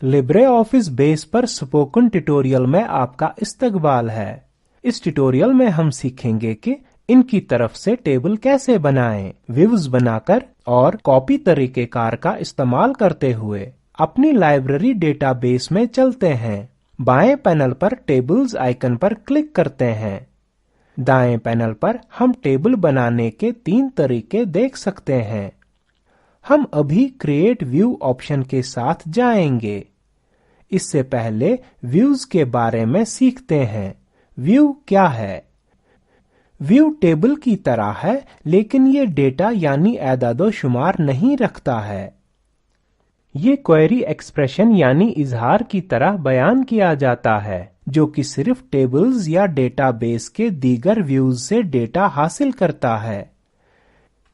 Libre office base पर spoken tutorial में आपका इस्तकबाल है। इस ट्यूटोरियल में हम सीखेंगे कि इनकी तरफ से टेबल कैसे बनाएं, व्यूज बनाकर और कॉपी तरीकेकार का इस्तेमाल करते हुए। अपनी लाइब्रेरी डेटाबेस में चलते हैं। बाएं पैनल पर टेबल्स आइकन पर क्लिक करते हैं। दाएं पैनल पर हम टेबल बनाने के 3 तरीके देख सकते हैं। हम अभी क्रिएट व्यू ऑप्शन के साथ जाएंगे। इससे पहले व्यूज के बारे में सीखते हैं। व्यू क्या है? व्यू टेबल की तरह है, लेकिन ये डेटा यानी एदादो शुमार नहीं रखता है। ये क्वेरी एक्सप्रेशन यानी इजहार की तरह बयान किया जाता है, जो कि सिर्फ टेबल्स या डेटाबेस के दीगर व्यूज से डेटा हासिल करता है।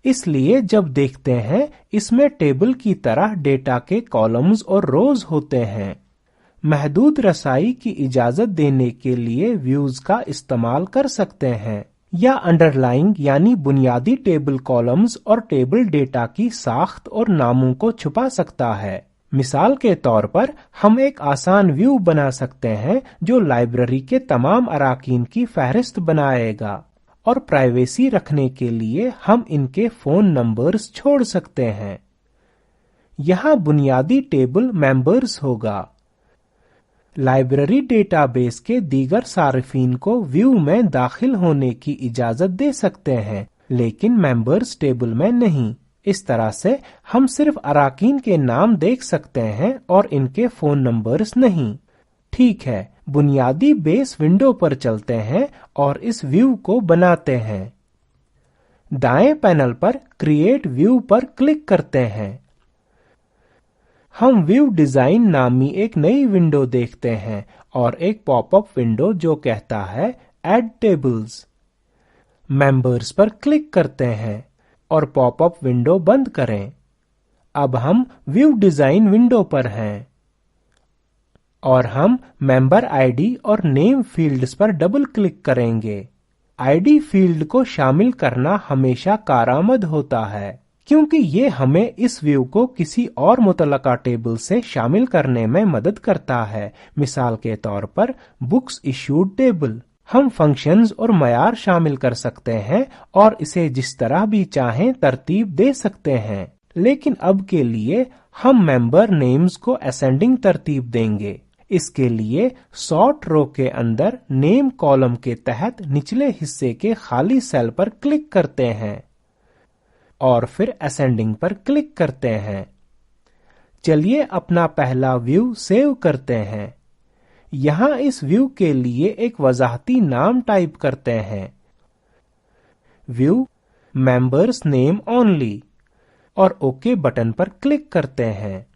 इसलिए जब देखते हैं, इसमें टेबल की तरह डेटा के कॉलम्स और रोज होते हैं। महदूद रसाई की इजाजत देने के लिए व्यूज का इस्तेमाल कर सकते हैं या अंडरलाइंग यानी बुनियादी टेबल कॉलम्स और टेबल डेटा की साख्त और नामों को छुपा सकता है। मिसाल के तौर पर हम एक आसान व्यू बना सकते हैं जो लाइब्रेरी के तमाम अराकीन की फहरिस्त बनाएगा, और प्राइवेसी रखने के लिए हम इनके फोन नंबर्स छोड़ सकते हैं। यहाँ बुनियादी टेबल मेंबर्स होगा। लाइब्रेरी डेटाबेस के दीगर सारिफीन को व्यू में दाखिल होने की इजाजत दे सकते हैं, लेकिन मेंबर्स टेबल में नहीं। इस तरह से हम सिर्फ अराकीन के नाम देख सकते हैं और इनके फोन नंबर्स नहीं। ठीक है, बुनियादी बेस विंडो पर चलते हैं और इस व्यू को बनाते हैं। दाएं पैनल पर क्रिएट व्यू पर क्लिक करते हैं। हम व्यू डिजाइन नामी एक नई विंडो देखते हैं और एक पॉपअप विंडो जो कहता है ऐड टेबल्स। मेंबर्स पर क्लिक करते हैं और पॉपअप विंडो बंद करें। अब हम व्यू डिजाइन विंडो पर हैं और हम मेंबर आईडी और नेम फील्ड्स पर डबल क्लिक करेंगे। आईडी फील्ड को शामिल करना हमेशा कारआमद होता है, क्योंकि ये हमें इस व्यू को किसी और मुतलका टेबल से शामिल करने में मदद करता है। मिसाल के तौर पर बुक्स इश्यूड टेबल। हम फंक्शंस और मयार शामिल कर सकते हैं और इसे जिस तरह भी चाहें तरतीब दे सकते हैं, लेकिन अब के लिए हम मेंबर नेम्स को असेंडिंग तरतीब देंगे। इसके लिए सॉर्ट रो के अंदर नेम कॉलम के तहत निचले हिस्से के खाली सेल पर क्लिक करते हैं और फिर असेंडिंग पर क्लिक करते हैं। चलिए अपना पहला व्यू सेव करते हैं। यहाँ इस व्यू के लिए एक वजाहती नाम टाइप करते हैं, व्यू मेंबर्स नेम ओनली, और ओके बटन पर क्लिक करते हैं।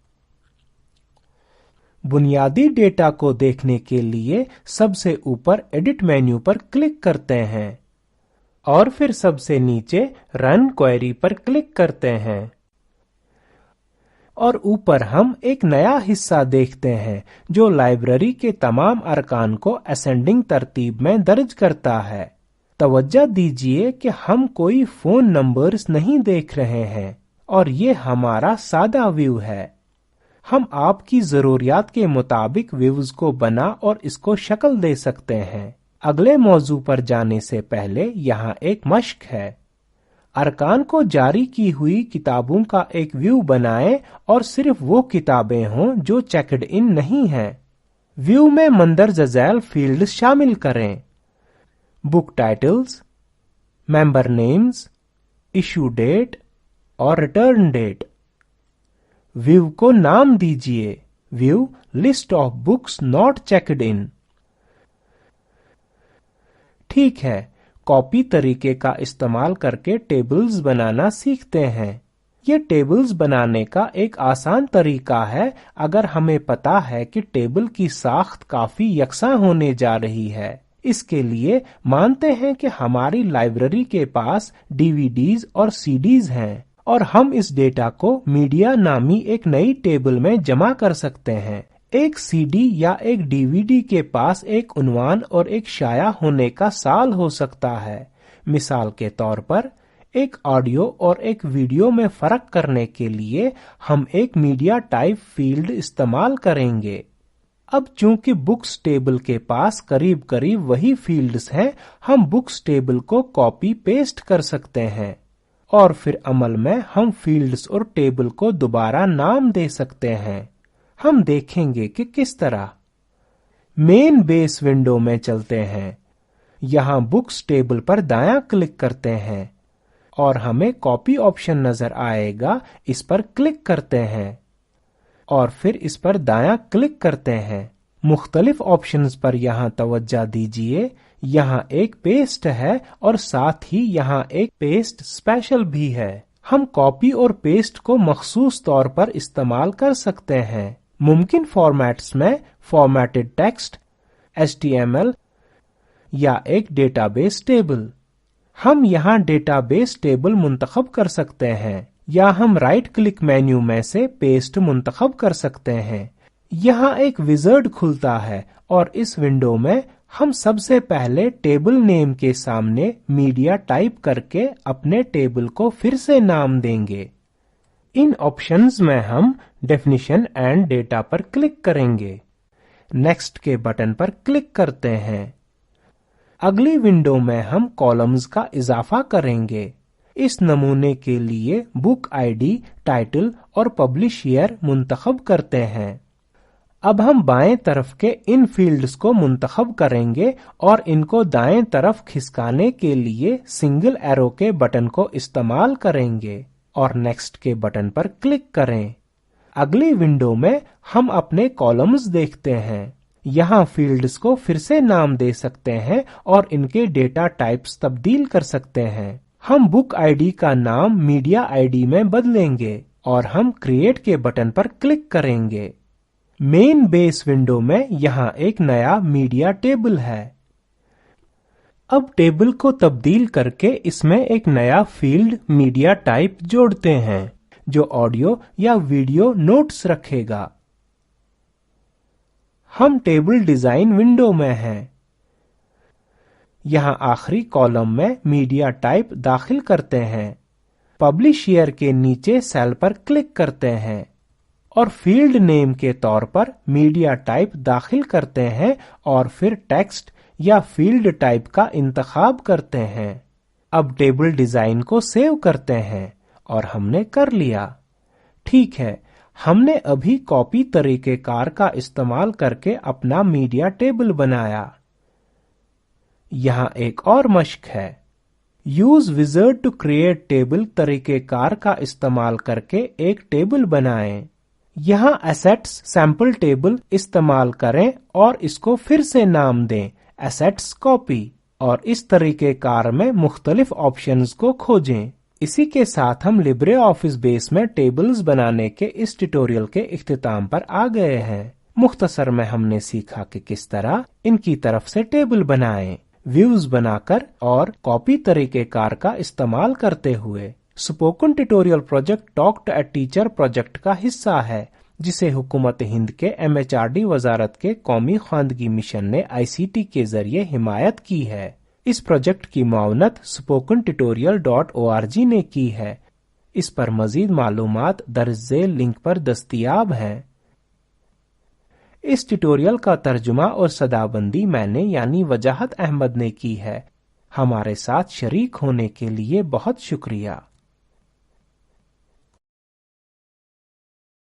बुनियादी डेटा को देखने के लिए सबसे ऊपर एडिट मेन्यू पर क्लिक करते हैं और फिर सबसे नीचे रन क्वेरी पर क्लिक करते हैं, और ऊपर हम एक नया हिस्सा देखते हैं जो लाइब्रेरी के तमाम अरकान को असेंडिंग तरतीब में दर्ज करता है। तवज्जो दीजिए कि हम कोई फोन नंबर्स नहीं देख रहे हैं और ये हमारा सादा व्यू है। हम आपकी जरूरियात के मुताबिक व्यूज को बना और इसको शक्ल दे सकते हैं। अगले मौजू पर जाने से पहले यहाँ एक मश्क है। अरकान को जारी की हुई किताबों का एक व्यू बनाएं और सिर्फ वो किताबें हों जो चेक्ड इन नहीं हैं। व्यू में मंदरज झैल फील्ड शामिल करें, book titles, member names, issue date और रिटर्न डेट। व्यू को नाम दीजिए view list of books not checked in. ठीक है, कॉपी तरीके का इस्तेमाल करके टेबल्स बनाना सीखते हैं। ये टेबल्स बनाने का एक आसान तरीका है अगर हमें पता है कि टेबल की साख्त काफी यकसा होने जा रही है। इसके लिए मानते हैं कि हमारी लाइब्रेरी के पास डीवीडीज और सीडीज हैं और हम इस डेटा को मीडिया नामी एक नई टेबल में जमा कर सकते हैं। एक सीडी या एक डीवीडी के पास एक उन्वान और एक शाया होने का साल हो सकता है। मिसाल के तौर पर ایک آڈیو اور ایک ویڈیو میں فرق کرنے کے لیے ہم ایک میڈیا ٹائپ فیلڈ استعمال کریں گے۔ اب چونکہ بکس ٹیبل کے پاس قریب قریب وہی فیلڈز ہیں، ہم بکس ٹیبل کو کاپی پیسٹ کر سکتے ہیں اور پھر عمل میں ہم فیلڈز اور ٹیبل کو دوبارہ نام دے سکتے ہیں۔ ہم دیکھیں گے کہ کس طرح۔ مین بیس ونڈو میں چلتے ہیں، یہاں بکس ٹیبل پر دایاں کلک کرتے ہیں اور ہمیں کاپی آپشن نظر آئے گا، اس پر کلک کرتے ہیں اور پھر اس پر دایاں کلک کرتے ہیں۔ مختلف آپشنز پر یہاں توجہ دیجیے، یہاں ایک پیسٹ ہے اور ساتھ ہی یہاں ایک پیسٹ اسپیشل بھی ہے۔ ہم کاپی اور پیسٹ کو مخصوص طور پر استعمال کر سکتے ہیں۔ ممکن فارمیٹس میں فارمیٹڈ ٹیکسٹ، HTML یا ایک ڈیٹا بیس ٹیبل۔ ہم یہاں ڈیٹا بیس ٹیبل منتخب کر سکتے ہیں یا ہم رائٹ کلک مینیو میں سے پیسٹ منتخب کر سکتے ہیں۔ یہاں ایک وزرڈ کھلتا ہے اور اس ونڈو میں ہم سب سے پہلے ٹیبل نیم کے سامنے میڈیا ٹائپ کر کے اپنے ٹیبل کو پھر سے نام دیں گے۔ ان آپشنز میں ہم definition and data per click کریں گے، نیکسٹ کے بٹن پر کلک کرتے ہیں۔ اگلی ونڈو میں ہم کالمز کا اضافہ کریں گے۔ اس نمونے کے لیے بک آئی ڈی، ٹائٹل اور پبلش ایئر منتخب کرتے ہیں۔ اب ہم بائیں طرف کے ان فیلڈز کو منتخب کریں گے اور ان کو دائیں طرف کھسکانے کے لیے سنگل ایرو کے بٹن کو استعمال کریں گے اور نیکسٹ کے بٹن پر کلک کریں۔ اگلی ونڈو میں ہم اپنے کالمز دیکھتے ہیں۔ یہاں فیلڈز کو پھر سے نام دے سکتے ہیں اور ان کے ڈیٹا ٹائپس تبدیل کر سکتے ہیں۔ ہم بک آئی ڈی کا نام میڈیا آئی ڈی میں بدلیں گے اور ہم کریٹ کے بٹن پر کلک کریں گے۔ مین بیس ونڈو میں یہاں ایک نیا میڈیا ٹیبل ہے۔ اب ٹیبل کو تبدیل کر کے اس میں ایک نیا فیلڈ میڈیا ٹائپ جوڑتے ہیں جو آڈیو یا ویڈیو نوٹس رکھے گا۔ ہم ٹیبل ڈیزائن ونڈو میں ہیں۔ یہاں آخری کالم میں میڈیا ٹائپ داخل کرتے ہیں، پبلش ایئر کے نیچے سیل پر کلک کرتے ہیں اور فیلڈ نیم کے طور پر میڈیا ٹائپ داخل کرتے ہیں اور پھر ٹیکسٹ یا فیلڈ ٹائپ کا انتخاب کرتے ہیں۔ اب ٹیبل ڈیزائن کو سیو کرتے ہیں اور ہم نے کر لیا۔ ٹھیک ہے، ہم نے ابھی کاپی طریقہ کار کا استعمال کر کے اپنا میڈیا ٹیبل بنایا۔ یہاں ایک اور مشق ہے، use wizard to create table طریقہ کار کا استعمال کر کے ایک ٹیبل بنائیں۔ یہاں ایسیٹس سیمپل ٹیبل استعمال کریں اور اس کو پھر سے نام دیں ایسیٹس کاپی، اور اس طریقہ کار میں مختلف آپشنز کو کھوجیں۔ اسی کے ساتھ ہم لبرے آفس بیس میں ٹیبلز بنانے کے اس ٹیوٹوریل کے اختتام پر آ گئے ہیں۔ مختصر میں ہم نے سیکھا کہ کس طرح ان کی طرف سے ٹیبل بنائیں، ویوز بنا کر اور کاپی طریقہ کار کا استعمال کرتے ہوئے۔ Spoken tutorial project talk to a teacher project کا حصہ ہے، جسے حکومت ہند کے MHRD وزارت کے قومی خواندگی مشن نے ICT کے ذریعے حمایت کی ہے۔ اس پروجیکٹ کی معاونت spokentutorial.org نے کی ہے۔ اس پر مزید معلومات درج ذیل لنک پر دستیاب ہیں۔ اس ٹیوٹوریل کا ترجمہ اور صدابندی میں نے یعنی وجاہت احمد نے کی ہے۔ ہمارے ساتھ شریک ہونے کے لیے بہت شکریہ۔